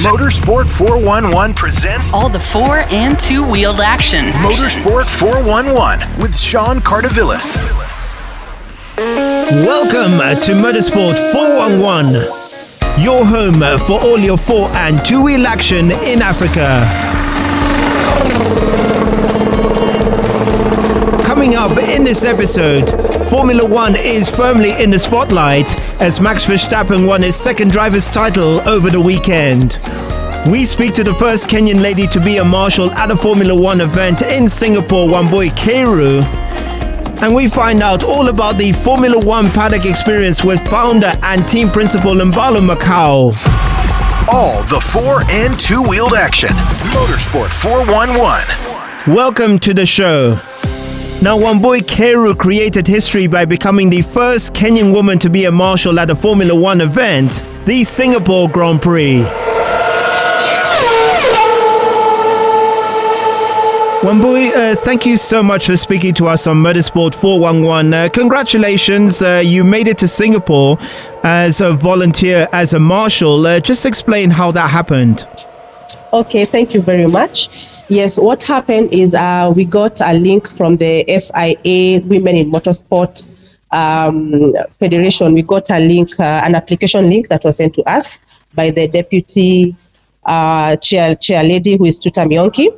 Motorsport 411 presents all the four and two-wheeled action. Motorsport 411 with Sean Cardovillis. Welcome to Motorsport 411, your home for all your four and two-wheel action in Africa. Coming up in this episode, Formula One is firmly in the spotlight as Max Verstappen won his second driver's title over the weekend. We speak to the first Kenyan lady to be a marshal at a Formula One event in Singapore, Wambui Kiiru. And we find out all about the Formula One Paddock Experience with founder and Team Principal Mbalu Makau. All the four and two-wheeled action. Motorsport 411. Welcome to the show. Now, Wambui Kiiru created history by becoming the first Kenyan woman to be a marshal at a Formula One event, the Singapore Grand Prix. Wambui, thank you so much for speaking to us on Motorsport 411. Congratulations, you made it to Singapore as a volunteer, as a marshal. Just explain how that happened. Okay, thank you very much. Yes, what happened is we got a link from the FIA Women in Motorsport Federation. We got a link, an application link that was sent to us by the deputy chair lady, who is Tuta Mionki.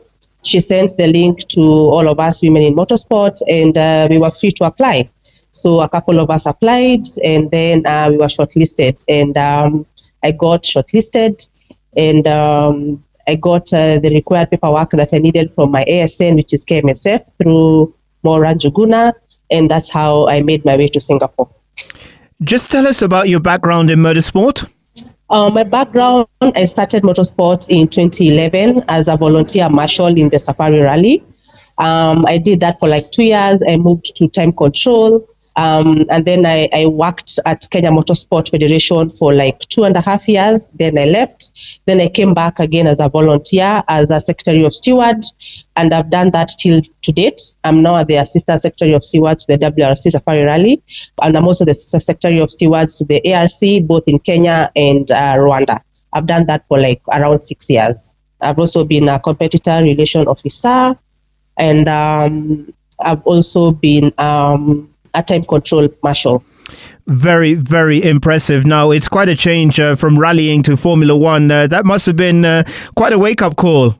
She sent the link to all of us women in motorsport, and we were free to apply. So a couple of us applied, and then we were shortlisted. And I got shortlisted, and I got the required paperwork that I needed from my ASN, which is KMSF, through Maura Njuguna, and that's how I made my way to Singapore. Just tell us about your background in motorsport. My background, I started motorsport in 2011 as a volunteer marshal in the Safari Rally. I did that for like 2 years. I moved to time control. And then I worked at Kenya Motorsport Federation for like 2.5 years. Then I left. Then I came back again as a volunteer, as a Secretary of Stewards, and I've done that till to date. I'm now the Assistant Secretary of Stewards to the WRC Safari Rally, and I'm also the Secretary of Stewards to the ARC, both in Kenya and Rwanda. I've done that for like around 6 years. I've also been a competitor relation officer, and I've also been a time control marshal. Very, very impressive. Now, it's quite a change from rallying to Formula One. That must have been quite a wake-up call.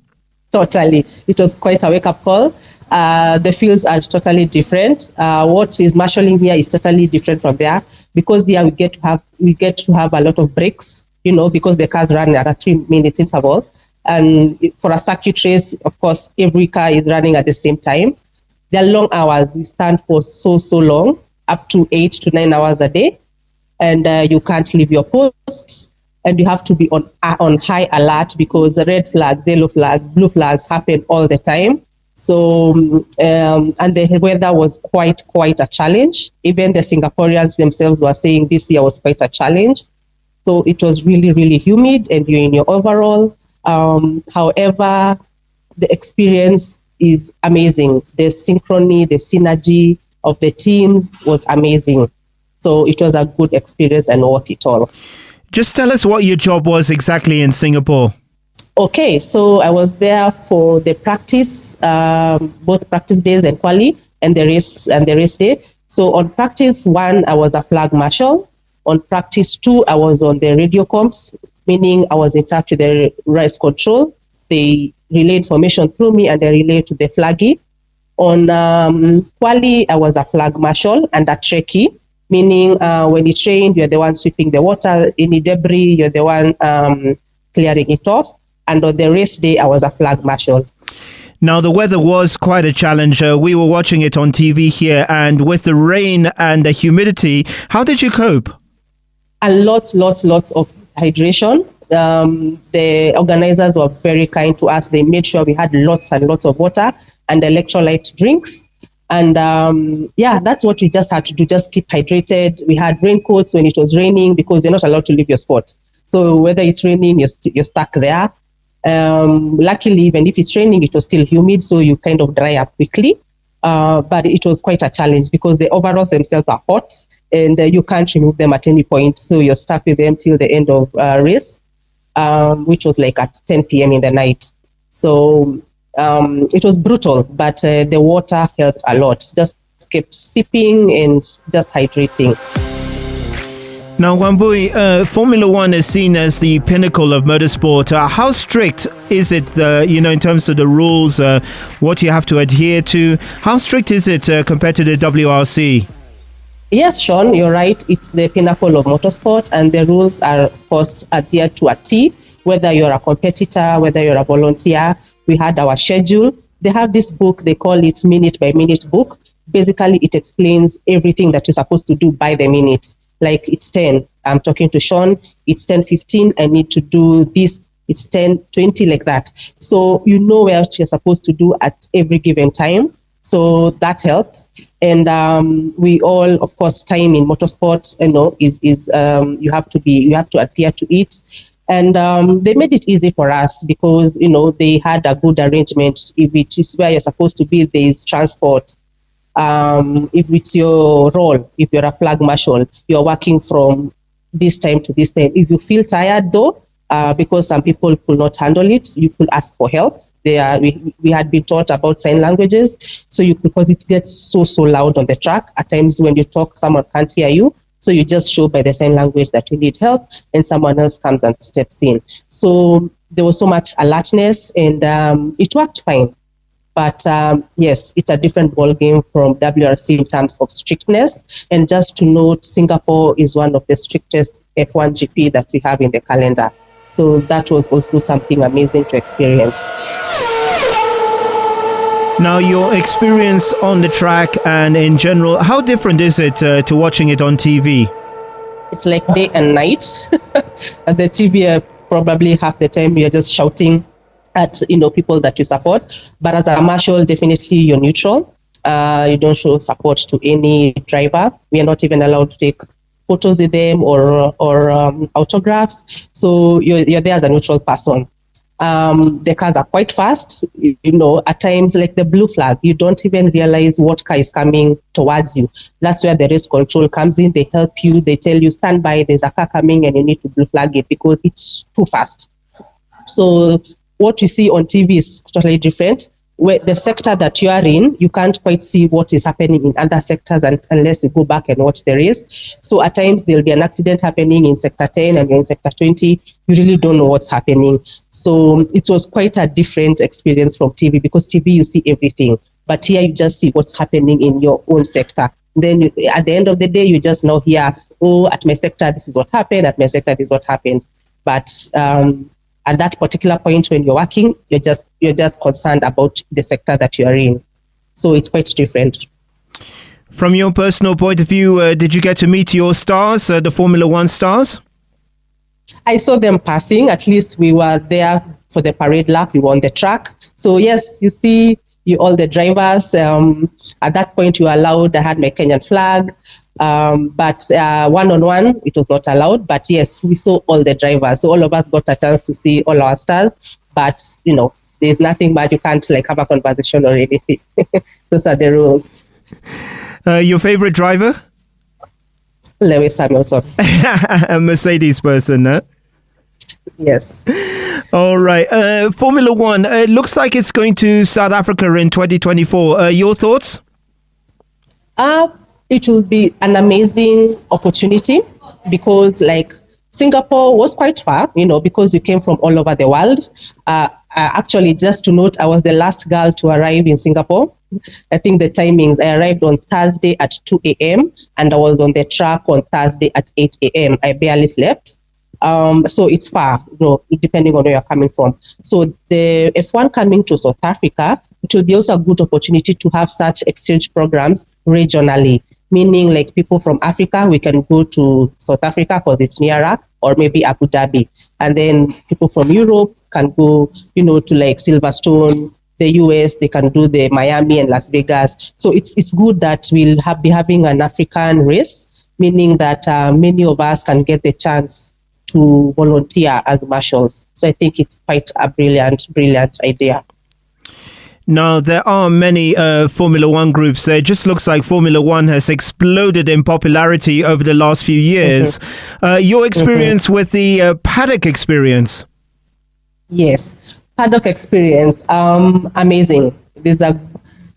Totally. It was quite a wake-up call. The fields are totally different. What is marshalling here is totally different from there, because here we get to have a lot of breaks, because the cars run at a 3-minute interval. And for a circuit race, of course, every car is running at the same time. They're long hours. We stand for so long, up to 8 to 9 hours a day. And you can't leave your posts. And you have to be on high alert, because red flags, yellow flags, blue flags happen all the time. So, and the weather was quite a challenge. Even the Singaporeans themselves were saying this year was quite a challenge. So it was really, really humid, and you're in your overall. However, the experience is amazing. The synchrony, the synergy of the teams was amazing. So it was a good experience and worth it all. Just tell us what your job was exactly in Singapore. Okay, so I was there for the practice, both practice days and quali, and the race day. So on practice 1, I was a flag marshal. On practice 2, I was on the radio comms, meaning I was in touch with the race control. They relay information through me, and they relay to the flaggy. On quali, I was a flag marshal and a trekkie, meaning when you train, you're the one sweeping the water, any debris, you're the one clearing it off. And on the race day, I was a flag marshal. Now, the weather was quite a challenge. We were watching it on TV here, and with the rain and the humidity, how did you cope? Lots of hydration. The organizers were very kind to us. They made sure we had lots and lots of water and electrolyte drinks. And that's what we just had to do, just keep hydrated. We had raincoats when it was raining, because you're not allowed to leave your spot. So whether it's raining, you're stuck there. Luckily, even if it's raining, it was still humid, so you kind of dry up quickly. But it was quite a challenge, because the overalls themselves are hot, and you can't remove them at any point. So you're stuck with them till the end of race. which was like at 10 p.m. in the night. So it was brutal, but the water helped a lot. Just kept sipping and just hydrating. Now, Wambui, Formula One is seen as the pinnacle of motorsport. How strict is it, in terms of the rules, what you have to adhere to? How strict is it compared to the WRC? Yes, Sean, you're right. It's the pinnacle of motorsport, and the rules are, of course, adhered to a T. Whether you're a competitor, whether you're a volunteer, we had our schedule. They have this book, they call it minute by minute book. Basically, it explains everything that you're supposed to do by the minute. Like it's 10, I'm talking to Sean, it's 10:15, I need to do this, it's 10:20, like that. So you know where you're supposed to do at every given time. So that helped. And we all, of course, time in motorsport, is you have to adhere to it. And they made it easy for us because, they had a good arrangement. If it is where you're supposed to be, there is transport. If it's your role, if you're a flag marshal, you're working from this time to this time. If you feel tired though, because some people could not handle it, you could ask for help. We had been taught about sign languages, so because it gets so loud on the track. At times when you talk, someone can't hear you. So you just show by the sign language that you need help, and someone else comes and steps in. So there was so much alertness, and it worked fine. But yes, it's a different ball game from WRC in terms of strictness. And just to note, Singapore is one of the strictest F1 GP that we have in the calendar. So that was also something amazing to experience. Now, your experience on the track and in general, how different is it to watching it on TV? It's like day and night. At the TV, probably half the time you're just shouting at people that you support, but as a marshal, definitely you're neutral. You don't show support to any driver. We are not even allowed to take photos with them or autographs. So you're there as a neutral person. The cars are quite fast. At times, like the blue flag, you don't even realize what car is coming towards you. That's where the race control comes in. They help you. They tell you, stand by, there's a car coming and you need to blue flag it because it's too fast. So what you see on TV is totally different. Where the sector that you are in, you can't quite see what is happening in other sectors unless you go back and watch the race. So at times there'll be an accident happening in sector 10 and you're in sector 20. You really don't know what's happening. So it was quite a different experience from TV because TV you see everything, but here you just see what's happening in your own sector. Then at the end of the day, you just know here, at my sector this is what happened. At my sector this is what happened. But at that particular point when you're working, you're just concerned about the sector that you're in. So it's quite different. From your personal point of view, did you get to meet your stars, the Formula One stars? I saw them passing. At least we were there for the parade lap. We were on the track. So yes, you see all the drivers. At that point, you were allowed. I had my Kenyan flag. But one-on-one, it was not allowed. But yes, we saw all the drivers. So all of us got a chance to see all our stars. But, there's nothing bad. You can't like have a conversation or anything. Those are the rules. Your favorite driver? Lewis Hamilton. A Mercedes person, huh? Yes. All right. Formula One, looks like it's going to South Africa in 2024. Your thoughts? It will be an amazing opportunity because Singapore was quite far, because you came from all over the world. Actually, just to note, I was the last girl to arrive in Singapore. I think the timings, I arrived on Thursday at 2 a.m. and I was on the track on Thursday at 8 a.m. I barely slept. So it's far, depending on where you're coming from. So the F1 coming to South Africa, it will be also a good opportunity to have such exchange programs regionally, meaning like people from Africa, we can go to South Africa because it's nearer, or maybe Abu Dhabi. And then people from Europe can go, to like Silverstone, the US, they can do the Miami and Las Vegas. So it's good that we'll be having an African race, meaning that many of us can get the chance to volunteer as marshals. So I think it's quite a brilliant idea. Now, there are many Formula One groups. It just looks like Formula One has exploded in popularity over the last few years. Your experience with the Paddock Experience? Yes, Paddock Experience, amazing. There's a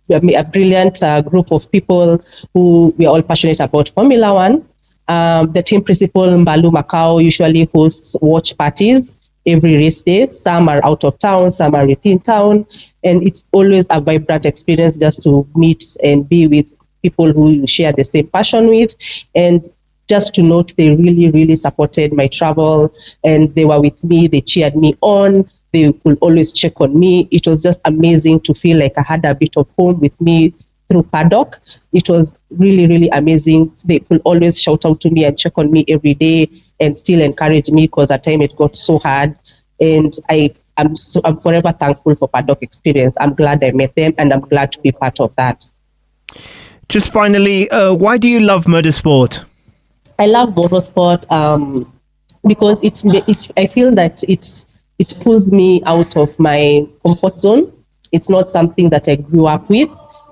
brilliant group of people who we are all passionate about Formula One. The Team Principal Mbalu Makau usually hosts watch parties every race day. Some are out of town, some are within town, and it's always a vibrant experience just to meet and be with people who you share the same passion with. And just to note, they really, really supported my travel, and they were with me, they cheered me on, they could always check on me. It was just amazing to feel like I had a bit of home with me through Paddock. It was really, really amazing. They could always shout out to me and check on me every day and still encourage me, because at times it got so hard. And I'm forever thankful for Paddock Experience. I'm glad I met them, and I'm glad to be part of that. Just finally, why do you love motorsport? I love motorsport because I feel that it pulls me out of my comfort zone. It's not something that I grew up with.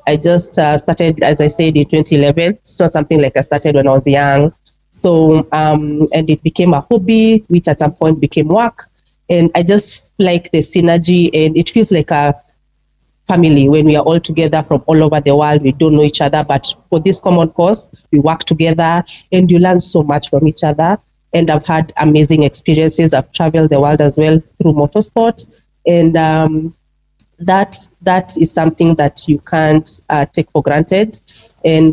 I just started, as I said, in 2011. It's not something like I started when I was young. So, and it became a hobby, which at some point became work. And I just like the synergy, and it feels like a family when we are all together from all over the world. We don't know each other, but for this common cause, we work together, and you learn so much from each other. And I've had amazing experiences. I've traveled the world as well through motorsport. And that is something that you can't take for granted. And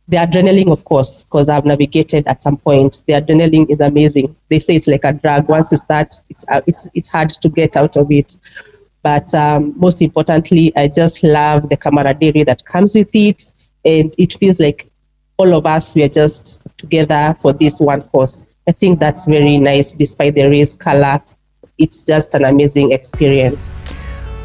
the adrenaline, of course, because I've navigated at some point, the adrenaline is amazing. They say it's like a drug. Once you start, it's hard to get out of it. But most importantly, I just love the camaraderie that comes with it. And it feels like all of us, we are just together for this one cause. I think that's very nice, despite the race color. It's just an amazing experience.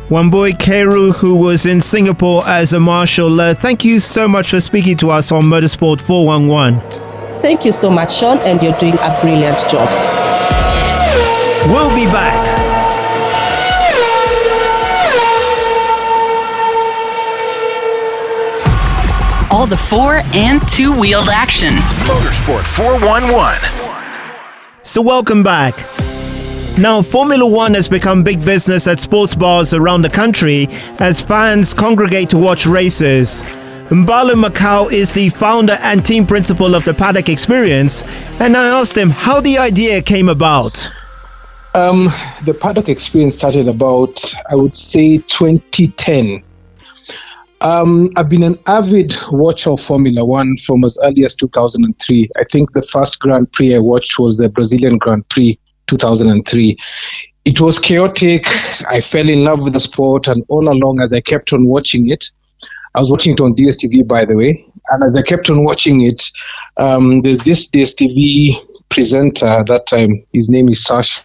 Wambui Kiiru, who was in Singapore as a marshal, thank you so much for speaking to us on Motorsport 411. Thank you so much, Sean, and you're doing a brilliant job. We'll be back. All the four- and two-wheeled action. Motorsport 411. So welcome back. Now, Formula One has become big business at sports bars around the country as fans congregate to watch races. Mbalu Makau is the founder and team principal of the Paddock Experience, and I asked him how the idea came about. The Paddock Experience started about, I would say, 2010. I've been an avid watcher of Formula One from as early as 2003. I think the first Grand Prix I watched was the Brazilian Grand Prix, 2003. It was chaotic. I fell in love with the sport, and all along as I kept on watching it, I was watching it on DSTV, by the way, and as I kept on watching it, there's this DSTV presenter at that time. His name is Sasha,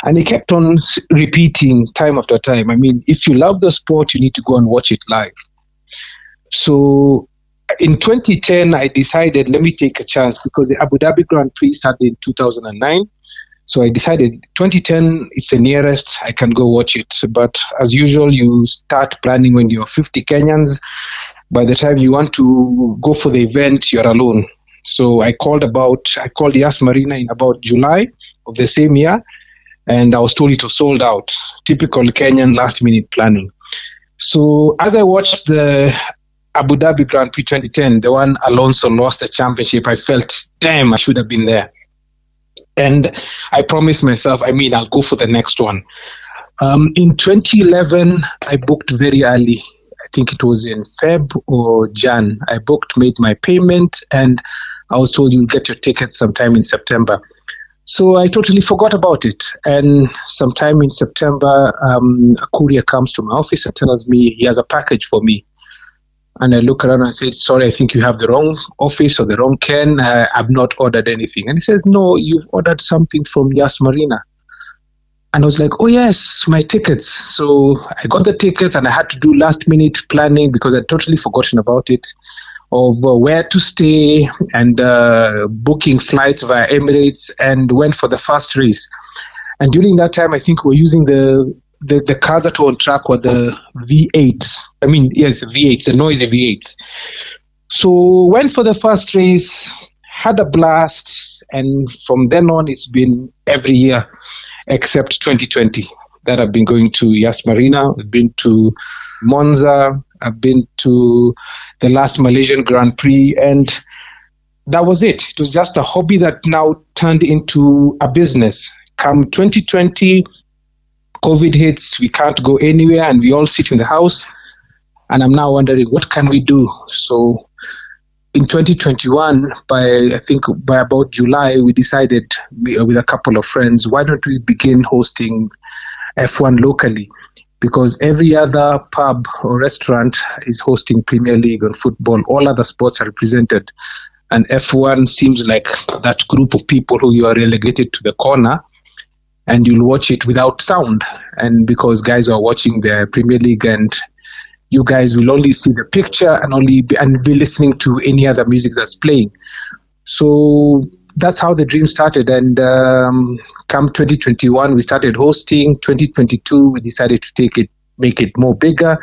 and he kept on repeating time after time, I mean, if you love the sport, you need to go and watch it live. So in 2010, I decided, let me take a chance, because the Abu Dhabi Grand Prix started in 2009. So I decided 2010 is the nearest, I can go watch it. But as usual, you start planning when you're 50 Kenyans. By the time you want to go for the event, you're alone. So I called Yas Marina in about July of the same year, and I was told it was sold out. Typical Kenyan last minute planning. So as I watched the Abu Dhabi Grand Prix 2010, the one Alonso lost the championship, I felt, damn, I should have been there. And I promised myself, I'll go for the next one. In 2011, I booked very early. I think it was in Feb or Jan. I booked, made my payment, and I was told you'll get your tickets sometime in September. So I totally forgot about it. And sometime in September, a courier comes to my office and tells me he has a package for me. And I look around and I said, sorry, I think you have the wrong office or the wrong Ken. I've not ordered anything. And he says, no, you've ordered something from Yas Marina. And I was like, oh, yes, my tickets. So I got the tickets, and I had to do last minute planning because I'd totally forgotten about it, of where to stay and booking flights via Emirates, and went for the first race. And during that time, I think we're using the the cars that were on track were the V8s. I mean, yes, the V8s, the noisy V8s. So went for the first race, had a blast, and from then on, it's been every year except 2020 that I've been going to Yas Marina. I've been to Monza. I've been to the last Malaysian Grand Prix, and that was it. It was just a hobby that now turned into a business. Come 2020, COVID hits, we can't go anywhere, and we all sit in the house. And I'm now wondering, what can we do? So in 2021, by about July, we decided with a couple of friends, why don't we begin hosting F1 locally? Because every other pub or restaurant is hosting Premier League or football. All other sports are represented. And F1 seems like that group of people who you are relegated to the corner and you'll watch it without sound. And because guys are watching the Premier League and you guys will only see the picture and be listening to any other music that's playing. So that's how the dream started. And come 2021, we started hosting. 2022, we decided to make it more bigger.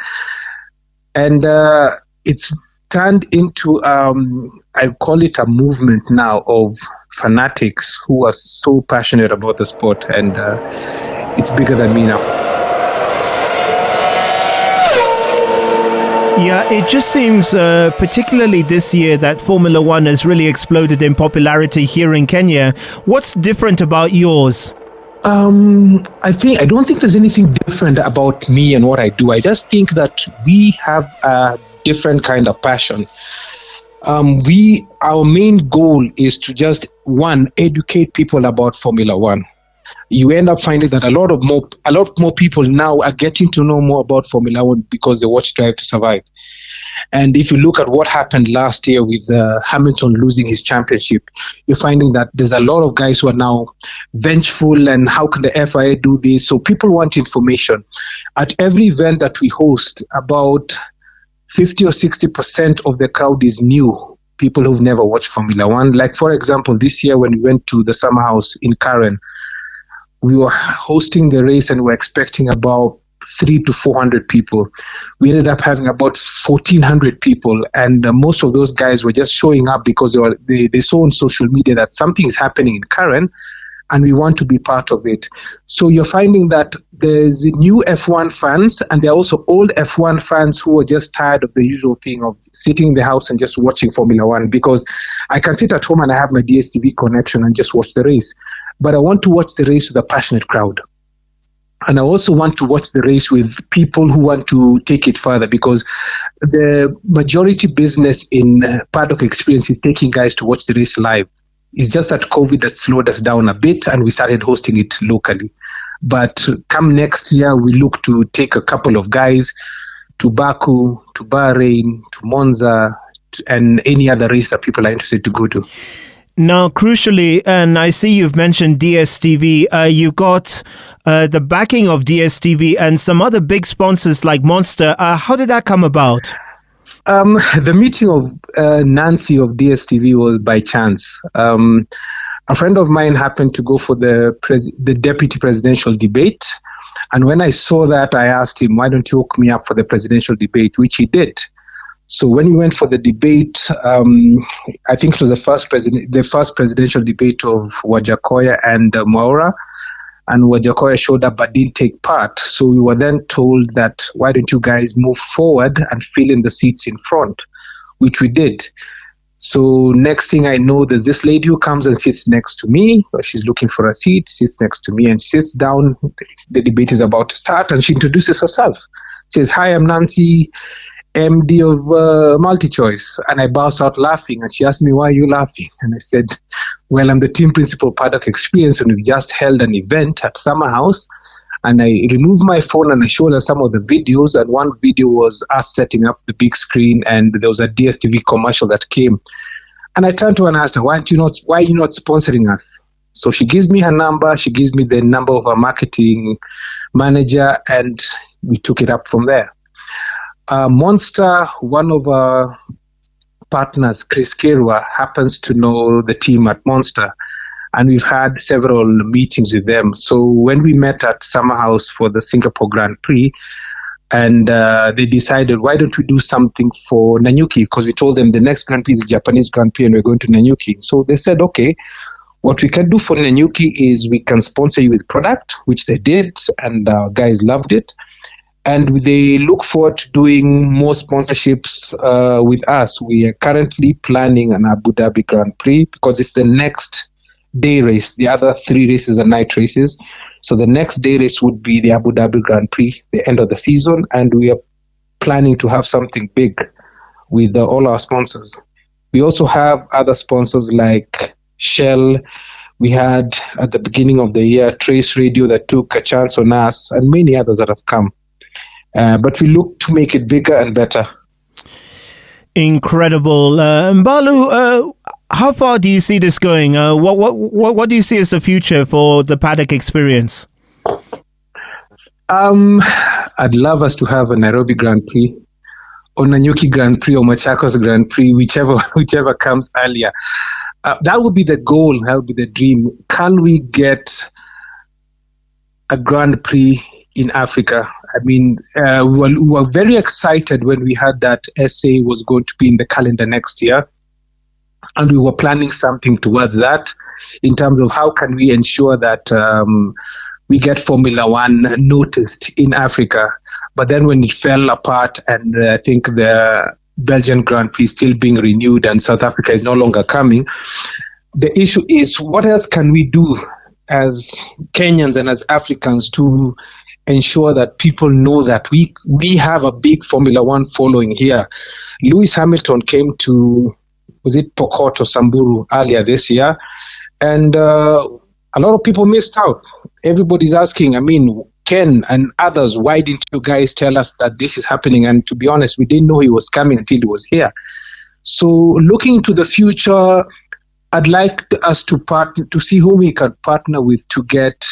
And it's turned into, I call it a movement now of fanatics who are so passionate about the sport. And it's bigger than me now. Yeah, it just seems, particularly this year, that Formula One has really exploded in popularity here in Kenya. What's different about yours? I don't think there's anything different about me and what I do. I just think that we have a different kind of passion. Our main goal is to just, one, educate people about Formula One. You end up finding that a lot more people now are getting to know more about Formula One because they watch Drive to Survive. And if you look at what happened last year with Hamilton losing his championship, you're finding that there's a lot of guys who are now vengeful and how can the FIA do this? So people want information. At every event that we host, about 50 or 60% of the crowd is new, people who've never watched Formula One. Like, for example, this year when we went to the Summer House in Karen, we were hosting the race and we're expecting about 300 to 400 people. We ended up having about 1,400 people, and most of those guys were just showing up because they saw on social media that something is happening in Karen and we want to be part of it. So you're finding that there's new F1 fans and there are also old F1 fans who are just tired of the usual thing of sitting in the house and just watching Formula One, because I can sit at home and I have my DSTV connection and just watch the race. But I want to watch the race with a passionate crowd. And I also want to watch the race with people who want to take it further, because the majority business in Paddock Experience is taking guys to watch the race live. It's just that COVID has slowed us down a bit and we started hosting it locally. But come next year, we look to take a couple of guys to Baku, to Bahrain, to Monza, and any other race that people are interested to go to. Now, crucially, and I see you've mentioned DSTV, you got the backing of DSTV and some other big sponsors like Monster. How did that come about? The meeting of Nancy of DSTV was by chance. A friend of mine happened to go for the deputy presidential debate. And when I saw that, I asked him, why don't you hook me up for the presidential debate, which he did. So when we went for the debate, I think it was the first presidential debate of Wajakoya and Mwaura, and Wajakoya showed up but didn't take part. So we were then told that, why don't you guys move forward and fill in the seats in front, which we did. So next thing I know, there's this lady who comes and sits next to me. She's looking for a seat, sits next to me and sits down. The debate is about to start and she introduces herself. She says, hi, I'm Nancy, MD of MultiChoice. And I burst out laughing and she asked me, why are you laughing? And I said, well, I'm the team principal Paddock Experience and we just held an event at Summer House. And I removed my phone and I showed her some of the videos. And one video was us setting up the big screen and there was a DSTV commercial that came. And I turned to her and asked her, why are you not sponsoring us? So she gives me her number. She gives me the number of our marketing manager and we took it up from there. Monster, one of our partners, Chris Kirwa, happens to know the team at Monster. and we've had several meetings with them. So when we met at Summer House for the Singapore Grand Prix, and they decided, why don't we do something for Nanyuki? Because we told them the next Grand Prix is the Japanese Grand Prix, and we're going to Nanyuki. So they said, okay, what we can do for Nanyuki is we can sponsor you with product, which they did, and our guys loved it. And they look forward to doing more sponsorships with us. We are currently planning an Abu Dhabi Grand Prix because it's the next day race. The other 3 races are night races. So the next day race would be the Abu Dhabi Grand Prix, the end of the season. And we are planning to have something big with all our sponsors. We also have other sponsors like Shell. We had at the beginning of the year Trace Radio that took a chance on us, and many others that have come. But we look to make it bigger and better. Incredible. Mbalu, how far do you see this going? What do you see as the future for the Paddock Experience? I'd love us to have a Nairobi Grand Prix, or Nanyuki Grand Prix, or Machakos Grand Prix, whichever comes earlier. That would be the goal. That would be the dream. Can we get a Grand Prix in Africa? I mean, we were very excited when we heard that SA was going to be in the calendar next year. And we were planning something towards that in terms of how can we ensure that we get Formula One noticed in Africa. But then when it fell apart, and I think the Belgian Grand Prix still being renewed and South Africa is no longer coming, the issue is, what else can we do as Kenyans and as Africans to ensure that people know that we have a big Formula One following here? Lewis Hamilton came to, was it Pokot or Samburu earlier this year? And a lot of people missed out. Everybody's asking, I mean, Ken and others, why didn't you guys tell us that this is happening? And to be honest, we didn't know he was coming until he was here. So looking to the future, I'd like us to see who we can partner with to get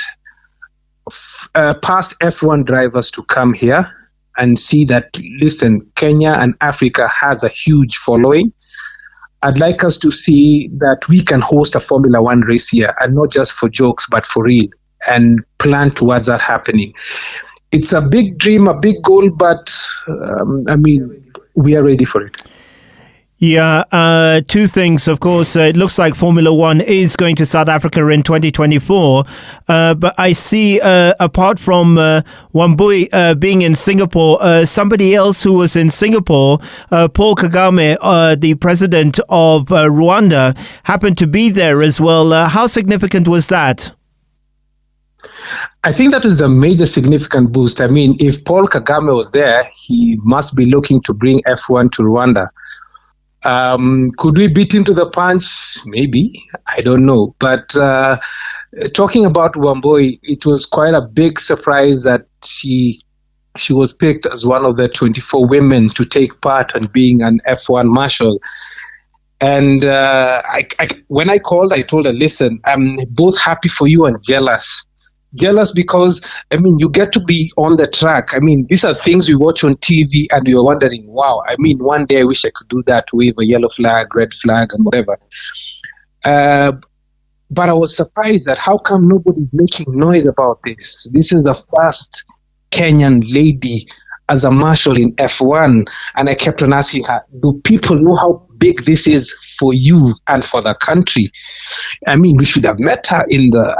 past F1 drivers to come here and see that, listen, Kenya and Africa has a huge following. I'd like us to see that we can host a Formula One race here, and not just for jokes, but for real, and plan towards that happening. It's a big dream, a big goal, but I mean, we are ready for it. Yeah, 2 things. Of course, it looks like Formula One is going to South Africa in 2024. But I see, apart from Wambui being in Singapore, somebody else who was in Singapore, Paul Kagame, the president of Rwanda, happened to be there as well. How significant was that? I think that is a major significant boost. I mean, if Paul Kagame was there, he must be looking to bring F1 to Rwanda. Could we beat him to the punch? Maybe. I don't know. But talking about Wambui, it was quite a big surprise that she was picked as one of the 24 women to take part in being an F1 marshal. And when I called, I told her, listen, I'm both happy for you and jealous. Jealous because, I mean, you get to be on the track. I mean, these are things we watch on TV and you're wondering, wow, I mean, one day I wish I could do that, wave a yellow flag, red flag, and whatever. But I was surprised at how come nobody's making noise about this. This is the first Kenyan lady as a marshal in F1. And I kept on asking her, do people know how big this is for you and for the country? I mean, we should have met her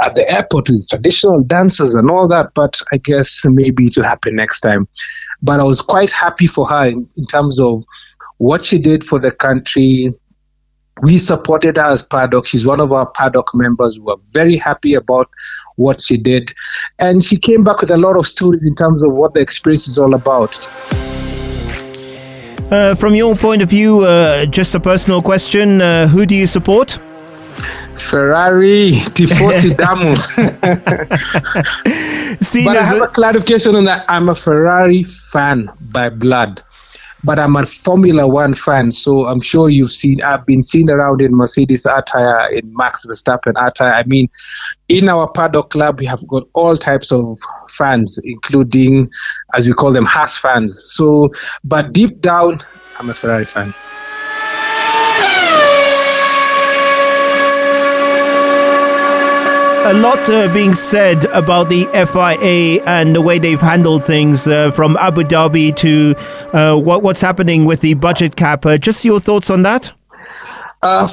at the airport with traditional dances and all that, but I guess maybe it will happen next time. But I was quite happy for her in terms of what she did for the country. We supported her as Paddock. She's one of our Paddock members. We were very happy about what she did. And she came back with a lot of stories in terms of what the experience is all about. From your point of view, just a personal question, who do you support? Ferrari, Tifosi Damu. But I have a clarification on that. I'm a Ferrari fan by blood, but I'm a Formula One fan. So I'm sure I've been seen around in Mercedes attire, in Max Verstappen attire. I mean, in our Paddock Club, we have got all types of fans, including, as we call them, Haas fans. So, but deep down, I'm a Ferrari fan. a lot being said about the FIA and the way they've handled things from Abu Dhabi to what's happening with the budget cap. Just your thoughts on that?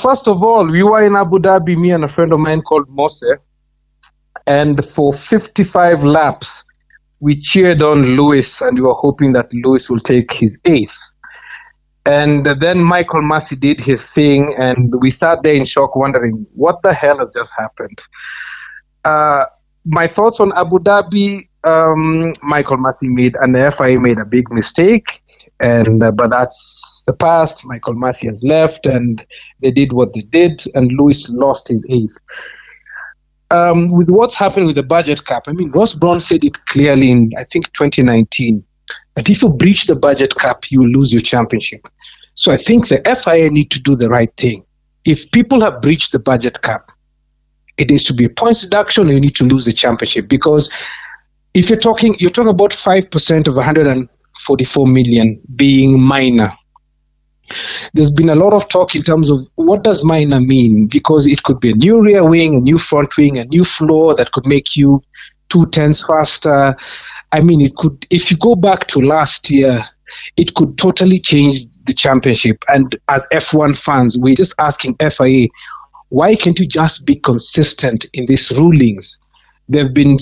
First of all, we were in Abu Dhabi, me and a friend of mine called Mose, and for 55 laps, we cheered on Lewis, and we were hoping that Lewis will take his 8th. And then Michael Massey did his thing, and we sat there in shock wondering, what the hell has just happened? My thoughts on Abu Dhabi, Michael Massey and the FIA made a big mistake, but that's the past. Michael Massey has left, and they did what they did, and Lewis lost his 8th. With what's happened with the budget cap, I mean, Ross Brown said it clearly in, I think, 2019, that if you breach the budget cap, you lose your championship. So I think the FIA need to do the right thing. If people have breached the budget cap, it needs to be a points deduction, or you need to lose the championship. Because if you're talking about 5% of 144 million being minor. There's been a lot of talk in terms of what does minor mean, because it could be a new rear wing, a new front wing, a new floor that could make you 2/10 faster. I mean, it could, if you go back to last year, it could totally change the championship. And as F1 fans, we're just asking FIA, why can't you just be consistent in these rulings? They've been,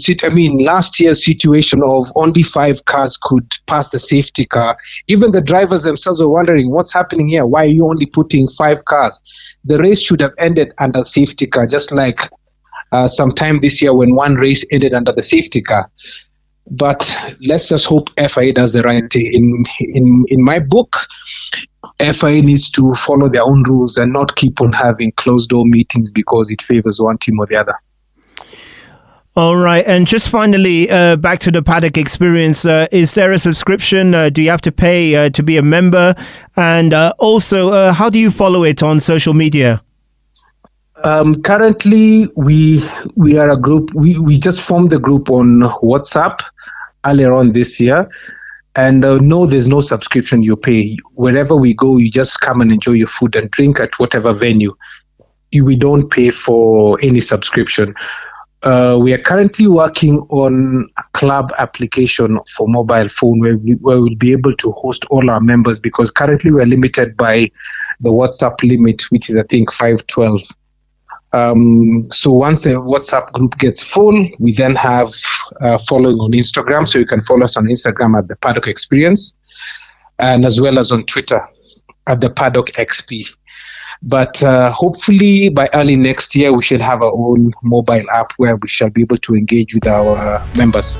last year's situation of only 5 cars could pass the safety car. Even the drivers themselves are wondering, what's happening here? Why are you only putting 5 cars? The race should have ended under safety car, just like sometime this year when one race ended under the safety car. But let's just hope FIA does the right thing. In my book, FIA needs to follow their own rules and not keep on having closed-door meetings because it favors one team or the other. All right. And just finally, back to the Paddock Experience. Is there a subscription? Do you have to pay to be a member? And also, how do you follow it on social media? Currently, we are a group. We just formed the group on WhatsApp earlier on this year. And no, there's no subscription you pay. Wherever we go, you just come and enjoy your food and drink at whatever venue. We don't pay for any subscription. We are currently working on a club application for mobile phone where we'll be able to host all our members, because currently we are limited by the WhatsApp limit, which is, I think, 512. So once the WhatsApp group gets full, we then have following on Instagram. So you can follow us on Instagram at the Paddock Experience, and as well as on Twitter at the Paddock XP. But hopefully by early next year, we should have our own mobile app where we shall be able to engage with our members.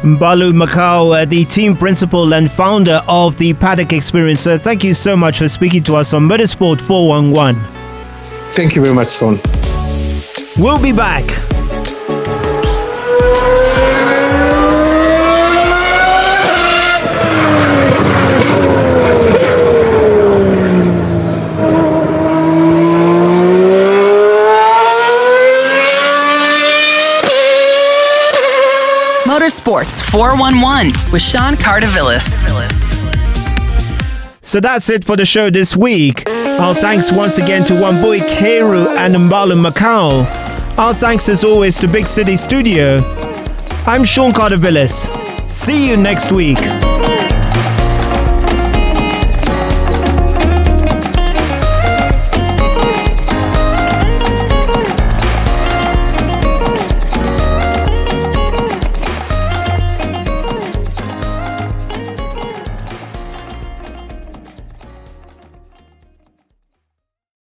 Mbalu Makau, the team principal and founder of the Paddock Experience. Thank you so much for speaking to us on Motorsport 411. Thank you very much, Son. We'll be back. Motorsports 411 with Sean Cardovillis. So that's it for the show this week. Our thanks once again to Wambui Kiiru and Mbalu Makau. Our thanks as always to Big City Studio. I'm Sean Cardovillis. See you next week.